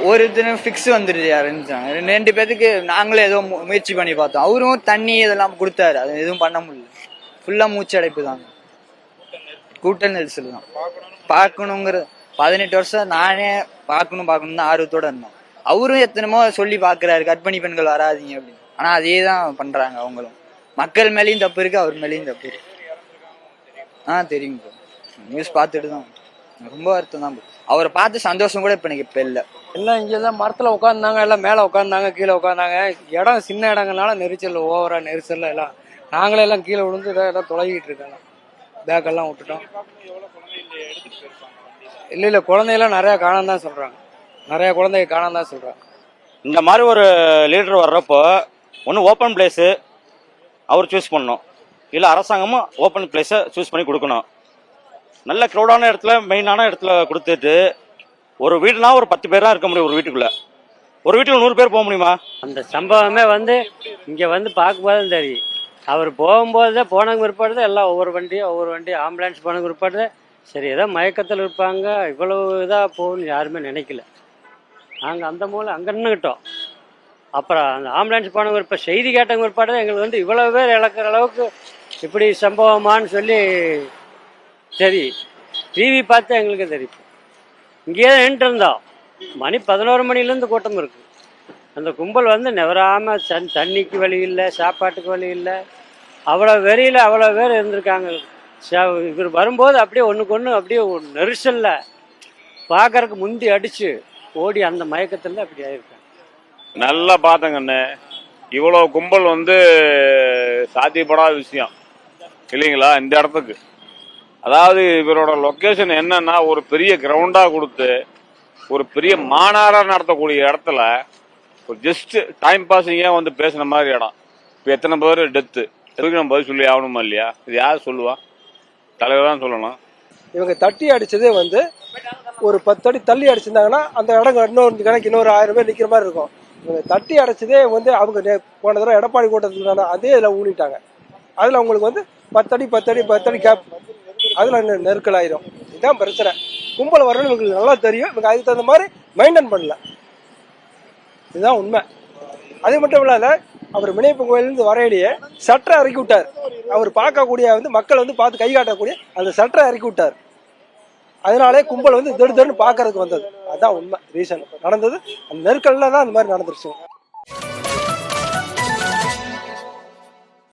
ஒருத்தரும் ஃபிக்ஸ் வந்துருச்சு யாருன்னு ரெண்டு பேத்துக்கு நாங்களும் ஏதோ முயற்சி பண்ணி பார்த்தோம். அவரும் தண்ணி இதெல்லாம் கொடுத்தாரு, அது எதுவும் பண்ண முடியல. ஃபுல்லா மூச்சு அடைப்பு தாங்க, கூட்ட நெரிசல் தான். பார்க்கணுங்கிற 18 வருஷம் நானே பார்க்கணும் தான் ஆர்வத்தோட இருந்தோம். அவரும் எத்தனமோ சொல்லி பாக்குறாரு, கர்ப்பிணி பெண்கள் வராதிங்க அப்படின்னு. ஆனா அதே தான் பண்றாங்க அவங்களும். மக்கள் மேலேயும் தப்பு இருக்கு, அவர் மேலேயும் தப்பு இருக்கு. தெரியும் ப்ரோ, நியூஸ் பார்த்துட்டு தான் ரொம்ப வருத்தம் தான். அவரை பார்த்து சந்தோஷம் கூட இப்ப எனக்கு இப்ப இல்லை. எல்லாம் இங்கதான் மரத்துல உட்காந்துருந்தாங்க, எல்லாம் மேல உட்காந்தாங்க, கீழே உட்காந்தாங்க. இடம் சின்ன இடங்கள்னால நெரிச்சல், ஓவரா நெரிசல். எல்லாம் நாங்களே எல்லாம் கீழே விழுந்து எல்லாம் தொலைகிட்டு இருக்காங்க. பேக்கெல்லாம் விட்டுட்டோம். இல்ல குழந்தையெல்லாம் நிறைய காணாம தான் சொல்றாங்க, நிறைய குழந்தைங்க காணாம தான் சொல்றாங்க. இந்த மாதிரி ஒரு லீடர் வர்றப்போ ஒன்று ஓப்பன் பிளேஸு அவர் சூஸ் பண்ணணும், இல்லை அரசாங்கமும் ஓப்பன் பிளேஸை சூஸ் பண்ணி கொடுக்கணும். நல்ல க்ரௌடான இடத்துல, மெயினான இடத்துல கொடுத்துட்டு ஒரு வீடுனா ஒரு 10 பேர் தான் இருக்க முடியும். ஒரு வீட்டுக்குள்ள, ஒரு வீட்டுக்கு 100 பேர் போக முடியுமா? அந்த சம்பவமே இங்கே பார்க்கும்போது தெரியும். அவர் போகும்போது போனவங்க பிற்பாடு எல்லாம் ஒவ்வொரு வண்டி ஆம்புலன்ஸ் போனவங்க பிற்பாடு சரி ஏதோ மயக்கத்தில் இருப்பாங்க, இவ்வளவு இதாக போகும்னு யாருமே நினைக்கல. நாங்கள் அந்த மூலம் அங்கே நின்றுக்கிட்டோம். அப்புறம் அந்த ஆம்புலன்ஸ் போனவங்க இப்போ செய்தி கேட்டவங்க பிற்பாடு எங்களுக்கு இவ்வளவு பேர் இழக்கிற அளவுக்கு இப்படி சம்பவமானு சொல்லி சரி டிவி பார்த்து எங்களுக்கு தெரியும். இங்கேயே நின்றுட்டு இருந்தோம். மணி 11 மணிலேருந்து கூட்டம் இருக்கு. அந்த கும்பல் நெவராமல் தண்ணிக்கு வழி இல்லை, சாப்பாட்டுக்கு வழி இல்லை, அவ்வளோ வெறியில் அவ்வளோ பேர் இருந்திருக்காங்க. இவர் வரும்போது அப்படியே ஒன்றுக்கு ஒன்று அப்படியே நெரிசல்ல பார்க்கறதுக்கு முந்தி அடிச்சு ஓடி அந்த மயக்கத்தில் அப்படி ஆயிருக்காங்க. நல்லா பார்த்தங்கண்ணே, இவ்வளோ கும்பல் சாத்தியப்படாத விஷயம் இல்லைங்களா இந்த இடத்துக்கு. அதாவது இவரோட லொக்கேஷன் என்னன்னா, ஒரு பெரிய கிரவுண்டா கொடுத்து ஒரு பெரிய மாநாடா நடத்தக்கூடிய இடத்துல ஒரு ஜஸ்ட் டைம் பாஸிங்கா பேசுன மாதிரி இடம். இப்போ எத்தனை பேர் டெத்து எதுக்கு நம்ம பதில் சொல்லி ஆகணுமா இல்லையா? இது யார் சொல்லுவா? தலைவர் தான் சொல்லணும். இவங்க தட்டி அடிச்சதே ஒரு 10 அடி தள்ளி அடிச்சிருந்தாங்கன்னா அந்த இடம் இன்னொரு கணக்கு இன்னொரு 1000 பேர் நிக்கிற மாதிரி இருக்கும். இவங்க தட்டி அடைச்சதே அவங்க போன தடவை எடப்பாடி கூட்டத்துக்கு அதே இதில் ஊனிட்டாங்க. அதுல அவங்களுக்கு 10 அடி கேப், அதுல நெருக்கல் ஆயிரும். இதுதான் பிரச்சனை. கும்பல் வரணும்னு இவங்களுக்கு நல்லா தெரியும். இவங்க அதுக்கு தகுந்த மாதிரி மெயின்டைன் பண்ணல, இதுதான் உண்மை. அது மட்டும் இல்லாத அவர் மினியப்ப கோயிலிருந்து வரையிலேயே சட்டரை இறக்கி விட்டார். அவர் பார்க்கக்கூடிய மக்கள் பார்த்து கை காட்டக்கூடிய அந்த சட்டரை இறக்கி விட்டார். அதனாலே கும்பல் திடுன்னு பார்க்கறதுக்கு வந்தது. அதுதான் உண்மை ரீசன் நடந்தது. அந்த நெருக்கல்ல தான் அந்த மாதிரி நடந்துருச்சு.